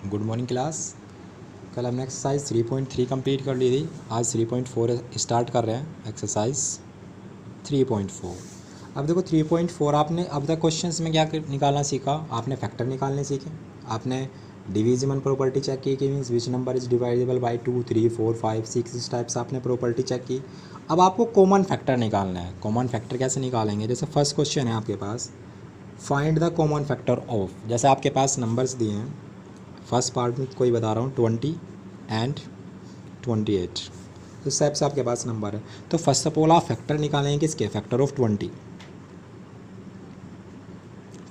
Good morning class. कल हमने exercise 3.3 complete कर ली थी। आज 3.4 स्टार्ट कर रहे हैं एक्सरसाइज 3.4। अब देखो 3.4 आपने अब तक क्वेश्चंस में क्या निकालना सीखा। आपने फैक्टर निकालने सीखे, आपने डिविजिबल प्रॉपर्टी चेक की means which number is dividable by 2, 3, 4, 5, 6 इस टाइप से आपने प्रॉपर्टी चेक की। अब आपको कॉमन फैक्टर निकालना है। कॉमन फैक्टर कैसे निकालेंगे, जैसे फर्स्ट क्वेश्चन है आपके पास, find the common factor of. जैसे आपके पास नंबर्स दिए हैं, फर्स्ट पार्ट में कोई बता रहा हूँ 20 एंड 28, इस टाइप से आपके पास नंबर है। तो फर्स्ट ऑफ ऑल आप फैक्टर निकालेंगे किसके, फैक्टर ऑफ 20,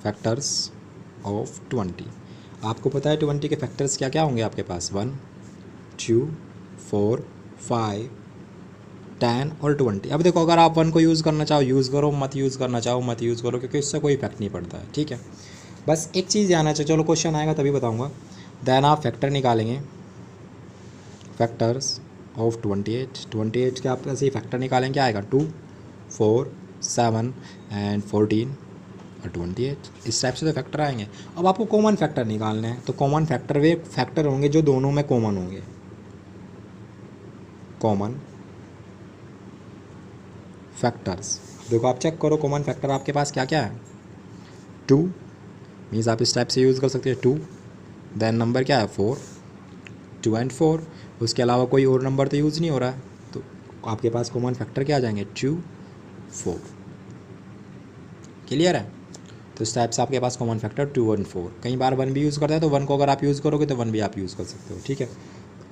फैक्टर्स ऑफ 20। आपको पता है 20 के फैक्टर्स क्या क्या होंगे आपके पास, 1, 2, 4, 5, 10 और 20। अब देखो अगर आप 1 को यूज़ करना चाहो यूज़ करो, मत यूज़ करना चाहो मत यूज़ करो, क्योंकि इससे कोई इफेक्ट नहीं पड़ता है। ठीक है, बस एक चीज़ ध्यान है, चलो क्वेश्चन आएगा तभी बताऊँगा। देन आप फैक्टर निकालेंगे, फैक्टर्स ऑफ 28 के आप ऐसे ही फैक्टर निकालेंगे, क्या आएगा 2, 4, 7 एंड 14 और 28, इस टाइप से तो फैक्टर आएंगे। अब आपको कॉमन फैक्टर निकालने हैं, तो कॉमन फैक्टर वे फैक्टर होंगे जो दोनों में कॉमन होंगे। कॉमन फैक्टर्स देखो आप चेक करो, कॉमन फैक्टर आपके पास क्या क्या है। 2 मीन्स आप इस टाइप से यूज़ कर सकते हैं 2, देन नंबर क्या है 4, 2 एंड 4, उसके अलावा कोई और नंबर तो यूज़ नहीं हो रहा है, तो आपके पास कॉमन फैक्टर क्या आ जाएंगे 2, 4। क्लियर है, तो इस टाइप से आपके पास कॉमन फैक्टर 2 और 4। कई बार 1 भी यूज़ करता है, तो 1 को अगर आप यूज़ करोगे तो 1 भी आप यूज़ कर सकते हो। ठीक है,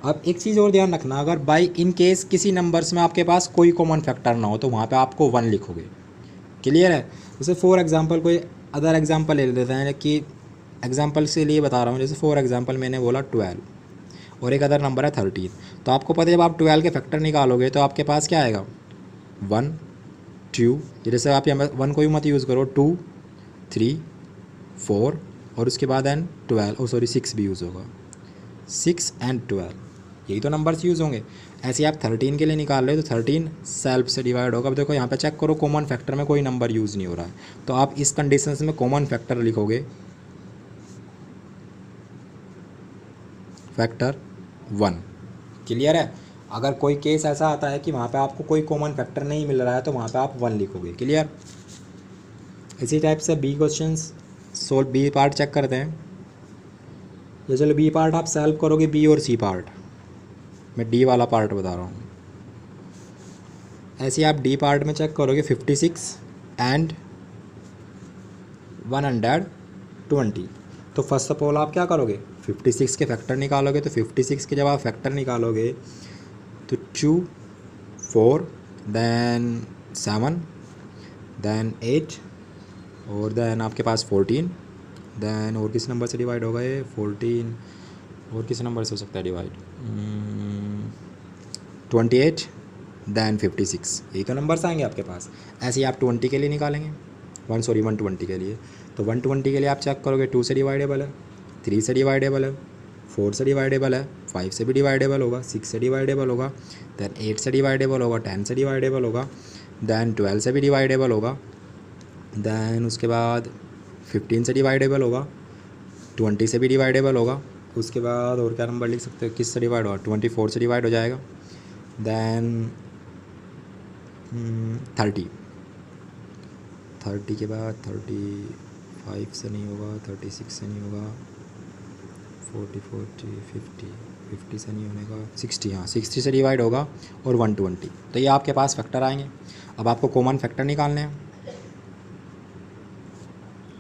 अब एक चीज़ और ध्यान रखना, अगर बाई इन केस किसी नंबर्स में आपके पास कोई कॉमन फैक्टर ना हो तो वहाँ पे आपको 1 लिखोगे। क्लियर है, जैसे फॉर एग्जांपल कोई अदर एग्जांपल ले लेते हैं कि एग्जांपल से लिए बता रहा हूँ, जैसे फॉर एग्जांपल मैंने बोला 12 और एक अदर नंबर है 13, तो आपको पता है जब आप 12 के फैक्टर निकालोगे तो आपके पास क्या आएगा 1, 2, जैसे आप यहाँ 1 को भी मत यूज़ करो, 2, 3, 4 और उसके बाद एंड 12 सॉरी 6 भी यूज़ होगा, 6 एंड 12, यही तो नंबर्स यूज़ होंगे। ऐसे आप 13 के लिए निकाल रहे हो तो 13 सेल्फ से डिवाइड होगा। अब देखो यहाँ पे चेक करो, कॉमन फैक्टर में कोई नंबर यूज़ नहीं हो रहा है, तो आप इस कंडीशंस में कॉमन फैक्टर लिखोगे फैक्टर 1। क्लियर है, अगर कोई केस ऐसा आता है कि वहाँ पे आपको कोई कॉमन फैक्टर नहीं मिल रहा है तो वहाँ पे आप 1 लिखोगे। क्लियर, इसी टाइप से B questions solve, B part check करते हैं। ये चलो बी पार्ट आप सॉल्व करोगे, बी और सी पार्ट, मैं डी वाला पार्ट बता रहा हूँ। ऐसे आप डी पार्ट में चेक करोगे 56 एंड 120। तो फर्स्ट ऑफ ऑल आप क्या करोगे, 56 के फैक्टर निकालोगे, तो 56 के जब आप फैक्टर निकालोगे तो 2, 4 देन 7 देन 8 और देन आपके पास 14, देन और किस नंबर से डिवाइड होगा ये 14, और किस नंबर से हो सकता है डिवाइड 28 देन 56, यही तो नंबर्स आएंगे आपके पास। ऐसे ही आप 20 के लिए निकालेंगे, 120 के लिए, तो 120 के लिए आप चेक करोगे 2 से डिवाइडेबल है, 3 से डिवाइडेबल है, 4 से डिवाइडेबल है, 5 से भी डिवाइडेबल होगा, 6 से डिवाइडेबल होगा, देन 8 से डिवाइडेबल होगा, 10 से डिवाइडेबल होगा, देन 12 से भी डिवाइडेबल होगा, देन उसके बाद 15 से डिवाइडेबल होगा, 20 से भी डिवाइडेबल होगा, उसके बाद और क्या नंबर लिख सकते हो किस से डिवाइड होगा, 24 से डिवाइड हो जाएगा, देन 30 के बाद 35 से नहीं होगा, 36 से नहीं होगा, 40 50 से नहीं होने का, 60, हाँ 60 से डिवाइड होगा और 120। तो ये आपके पास फैक्टर आएंगे। अब आपको कॉमन फैक्टर निकालने हैं,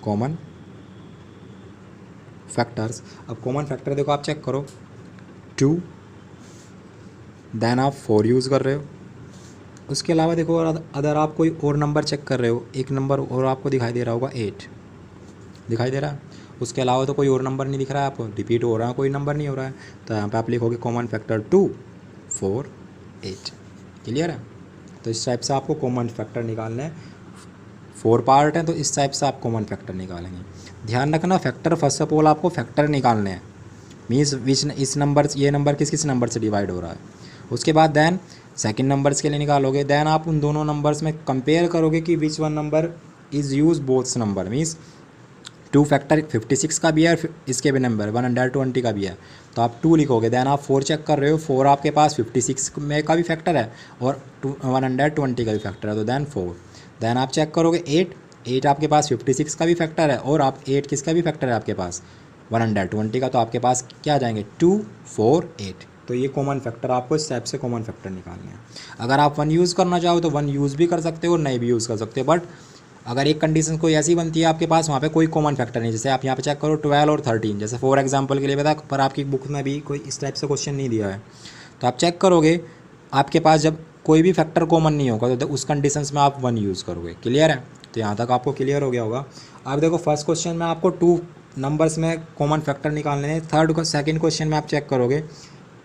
कॉमन फैक्टर्स। अब कॉमन फैक्टर देखो आप चेक करो 2 देन आप 4 यूज़ कर रहे हो, उसके अलावा देखो अगर आप कोई और नंबर चेक कर रहे हो, एक नंबर और आपको दिखाई दे रहा होगा 8 दिखाई दे रहा है, उसके अलावा तो कोई और नंबर नहीं दिख रहा है आपको, रिपीट हो रहा है कोई नंबर नहीं हो रहा है, तो यहाँ पे आप लिखोगे कॉमन फैक्टर 2, 4, 8। क्लियर है, तो इस टाइप से आपको कॉमन फैक्टर निकालना है। 4 पार्ट हैं तो इस टाइप से आप कॉमन फैक्टर निकालेंगे। ध्यान रखना फैक्टर फर्स्ट ऑफ ऑल आपको फैक्टर निकालने हैं, मीन्स विच इस नंबर ये नंबर किस किस नंबर से डिवाइड हो रहा है, उसके बाद देन सेकंड नंबर्स के लिए निकालोगे, देन आप उन दोनों नंबर्स में कंपेयर करोगे कि which one number is use both's number, means 2 factor 56 का भी है और इसके भी नंबर 120 का भी है, तो आप 2 लिखोगे। देन आप 4 चेक कर रहे हो, 4 आपके पास 56 में का भी फैक्टर है और 120 का भी फैक्टर है, तो देन 4। देन आप चेक करोगे 8 आपके पास 56 का भी फैक्टर है और आप 8 किसका भी फैक्टर है आपके पास 120 का, तो आपके पास क्या आ जाएंगे 2 4 8। तो ये कॉमन फैक्टर आपको इस टाइप से कॉमन फैक्टर निकालने हैं। अगर आप 1 यूज़ करना चाहो तो 1 यूज़ भी कर सकते हो और नहीं भी यूज़ कर सकते हो, बट अगर एक कंडीशन कोई ऐसी बनती है आपके पास वहाँ पे कोई कॉमन फैक्टर नहीं, जैसे आप यहाँ पे चेक करो 12 और 13, जैसे फॉर एग्जांपल के लिए बता, पर आपकी बुक में भी कोई इस टाइप से क्वेश्चन नहीं दिया है, तो आप चेक करोगे आपके पास जब कोई भी फैक्टर कॉमन नहीं होगा तो उस कंडीशंस में आप 1 यूज़ करोगे। क्लियर है? तो यहाँ तक आपको क्लियर हो गया होगा। अब देखो फर्स्ट क्वेश्चन में आपको 2 नंबर्स में कॉमन फैक्टर निकालने हैं। सेकंड क्वेश्चन में आप चेक करोगे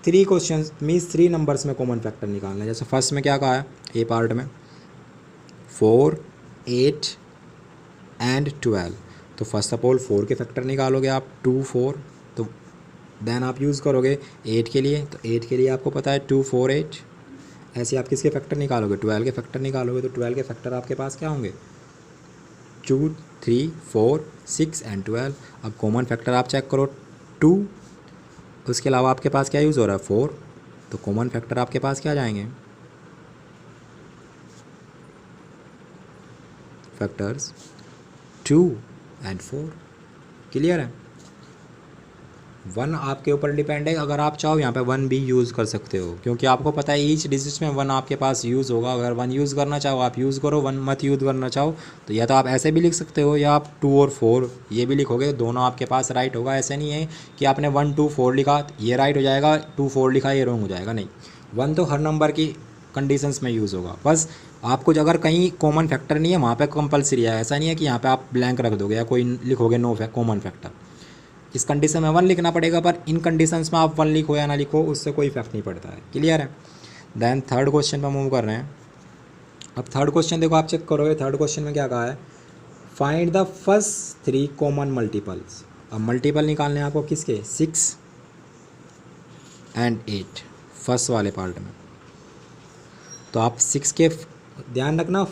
3 क्वेश्चन मीन्स 3 नंबर्स में कॉमन फैक्टर निकालना है। जैसे फर्स्ट में क्या कहा है ए पार्ट में 4 8 एंड 12, तो फर्स्ट ऑफ ऑल 4 के फैक्टर निकालोगे आप 2 4, तो देन आप यूज़ करोगे 8 के लिए, तो 8 के लिए आपको पता है 2 4 8। ऐसे आप किसके फैक्टर निकालोगे 12 के फैक्टर निकालोगे, तो 12 के फैक्टर आपके पास क्या होंगे 2 3 4 6 एंड 12। अब कॉमन फैक्टर आप चेक करो 2, उसके अलावा आपके पास क्या यूज़ हो रहा है 4, तो कॉमन फैक्टर आपके पास क्या आ जाएंगे फैक्टर्स 2 एंड 4। क्लियर है? 1 आपके ऊपर डिपेंड है, अगर आप चाहो यहाँ पे 1 भी यूज़ कर सकते हो, क्योंकि आपको पता है ईच डिजिट में 1 आपके पास यूज़ होगा। अगर 1 यूज़ करना चाहो आप यूज़ करो, 1 मत यूज़ करना चाहो तो या तो आप ऐसे भी लिख सकते हो या आप 2 और 4 ये भी लिखोगे, दोनों आपके पास राइट होगा। ऐसे नहीं है कि आपने 1 2 4 लिखा ये राइट हो जाएगा, 2 4 लिखा ये रॉन्ग हो जाएगा, नहीं। 1 तो हर नंबर की कंडीशंस में यूज़ होगा। बस आपको अगर कहीं कॉमन फैक्टर नहीं है वहाँ पे कंपलसरी है, ऐसा नहीं है कि यहाँ पे आप ब्लैंक रख दोगे या कोई लिखोगे नो कॉमन फैक्टर। इस कंडीशन में 1 लिखना पड़ेगा, पर इन कंडीशंस में आप 1 लिखो या ना लिखो उससे कोई इफेक्ट नहीं पड़ता है। क्लियर है? देन थर्ड क्वेश्चन पर मूव कर रहे हैं। अब थर्ड क्वेश्चन देखो आप चेक करोगे, थर्ड क्वेश्चन में क्या कहा है find the first 3 common multiples. अब मल्टीपल निकालने हैं आपको किसके 6 एंड 8 फर्स्ट वाले पार्ट में, तो आप 6 के ध्यान रखना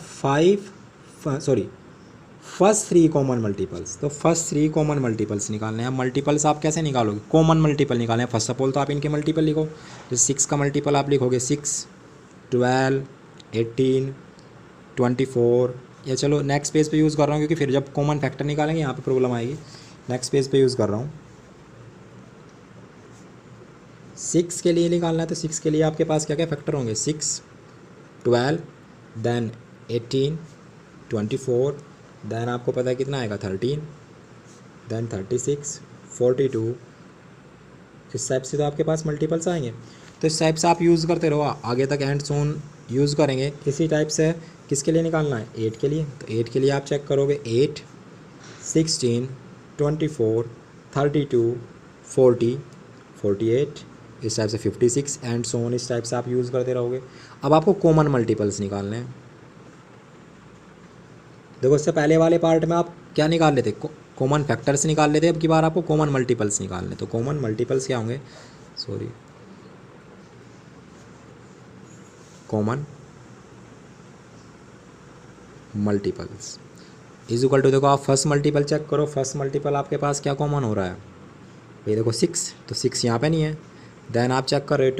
फर्स्ट 3 कॉमन मल्टीपल्स, तो फर्स्ट 3 कॉमन मल्टीपल्स निकालने हैं। मल्टीपल्स आप कैसे निकालोगे कॉमन मल्टीपल निकालने हैं। फर्स्ट ऑफ ऑल तो आप इनके मल्टीपल लिखो, तो 6 का मल्टीपल आप लिखोगे 6 12 18 24, या चलो नेक्स्ट पेज पे यूज़ कर रहा हूँ क्योंकि फिर जब कॉमन फैक्टर निकालेंगे यहाँ पे प्रॉब्लम आएगी। नेक्स्ट पेज पे यूज़ कर रहा हूँ। 6 के लिए निकालना है, तो 6 के लिए आपके पास क्या क्या फैक्टर होंगे 6 12 देन 18 24, देन आपको पता है कितना आएगा 13 देन 36 42। इस टाइप से तो आपके पास मल्टीपल्स आएंगे, तो इस टाइप से आप यूज़ करते रहो आगे तक एंड सोन यूज़ करेंगे। इसी टाइप से किसके लिए निकालना है 8 के लिए, तो 8 के लिए आप चेक करोगे 8 16 24 32 40 48, इस टाइप से 56 एंड सोन इस टाइप से आप यूज़ करते रहोगे। अब आपको कॉमन मल्टीपल्स निकालने हैं। देखो इससे पहले वाले पार्ट में आप क्या निकाल लेते कॉमन फैक्टर्स निकाल लेते, अब की बार आपको कॉमन मल्टीपल्स निकालने। तो कॉमन मल्टीपल्स क्या होंगे common multiples is equal to, देखो आप फर्स्ट मल्टीपल चेक करो, फर्स्ट मल्टीपल आपके पास क्या कॉमन हो रहा है ये देखो 6, तो 6 यहाँ पे नहीं है। देन आप चेक कर रहे हो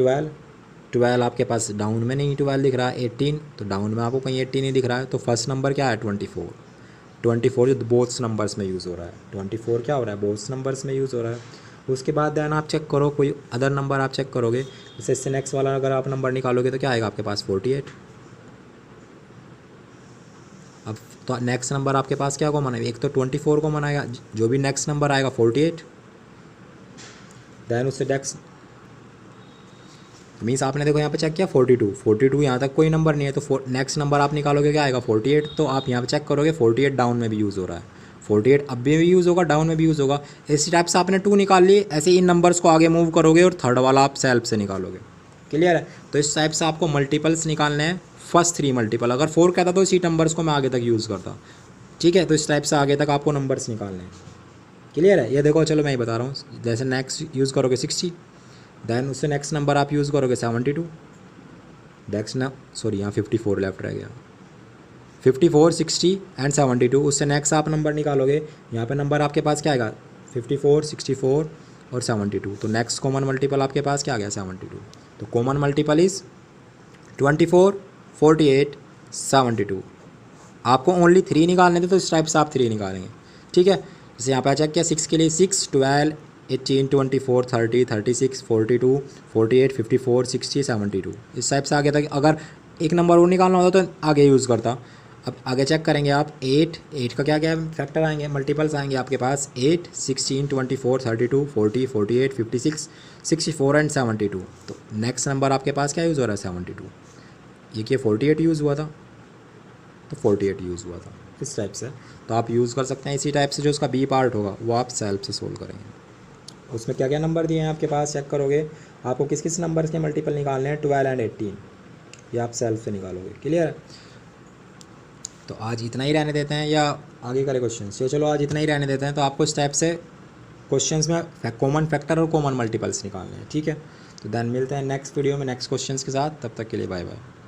12 आपके पास डाउन में नहीं 12 दिख रहा है। 18 तो डाउन में आपको कहीं 18 नहीं दिख रहा है। तो फर्स्ट नंबर क्या है 24 जो बोथ्स नंबर्स में यूज़ हो रहा है। 24 क्या हो रहा है बोथ्स नंबर्स में यूज़ हो रहा है। उसके बाद देन आप चेक करो कोई अदर नंबर आप चेक करोगे, जैसे इससे नेक्स्ट वाला अगर आप नंबर निकालोगे तो क्या आएगा आपके पास 48। अब तो नेक्स्ट नंबर आपके पास क्या कॉमन है, एक तो 24 कॉमन आएगा, जो भी नेक्स्ट नंबर आएगा 48, देन उससे नेक्स्ट मीन्स आपने देखो यहाँ पे चेक किया 42 यहाँ तक कोई नंबर नहीं है, तो नेक्स्ट नंबर आप निकालोगे क्या आएगा 48। तो आप यहाँ पे चेक करोगे 48 डाउन में भी यूज़ हो रहा है, 48 अब भी यूज़ होगा डाउन में भी यूज़ होगा। इसी टाइप से आपने 2 निकाल ली, ऐसे इन नंबर्स को आगे मूव करोगे और थर्ड वाला आप सेल्फ से निकालोगे। क्लियर है? तो इस टाइप से आपको मल्टीपल्स निकालने हैं, फर्स्ट 3 मल्टीपल। अगर 4 कहता तो इसी नंबर्स को मैं आगे तक यूज़ करता। ठीक है, तो इस टाइप से आगे तक आपको नंबर्स निकालने हैं। क्लियर है? ये देखो चलो मैं ही बता रहा हूँ, जैसे नेक्स्ट यूज़ करोगे 60, देन उससे नेक्स्ट नंबर आप यूज़ करोगे 72, नेक्स्ट ना यहाँ 54 लेफ्ट रह गया 54, 60 एंड 72। उससे नेक्स्ट आप नंबर निकालोगे, यहाँ पे नंबर आपके पास क्या आएगा 54, 64 और 72। तो नेक्स्ट कॉमन मल्टीपल आपके पास क्या आ गया 72। तो कॉमन मल्टीपल इज़ 24, 48, 72। आपको ओनली 3 निकालने थे तो इस टाइप से आप 3 निकालेंगे, ठीक है। जैसे यहाँ पे चेक किया 6 के लिए 6, 12, 18, 24, 30, 36, 42, 48, 54, 60, 72 इस टाइप से आगे तक। अगर एक नंबर और निकालना होता तो आगे यूज़ करता। अब आगे चेक करेंगे आप 8 का क्या क्या फैक्टर आएंगे, मल्टीपल्स आएंगे आपके पास 8, 16, 24, 32, 40, 48, 56, 64 एंड 72। तो नेक्स्ट नंबर आपके पास क्या यूज़ हो रहा है 72। ये क्या 48 यूज़ हुआ था, तो 48 यूज़ हुआ था इस टाइप से। तो आप यूज़ कर सकते हैं इसी टाइप से। जो उसका बी पार्ट होगा वो आप सेल्फ से सोल्व करेंगे। उसमें क्या क्या नंबर दिए हैं आपके पास चेक करोगे, आपको किस किस नंबर के मल्टीपल निकालने हैं 12 एंड 18, ये आप सेल्फ से निकालोगे। क्लियर है। तो आज इतना ही रहने देते हैं या आगे करे क्वेश्चन से, चलो आज इतना ही रहने देते हैं। तो आपको इस टाइप से क्वेश्चंस में कॉमन फैक्टर और कॉमन मल्टीपल्स निकालने हैं, ठीक है। तो देन मिलते हैं नेक्स्ट वीडियो में नेक्स्ट क्वेश्चंस के साथ, तब तक के लिए बाय बाय।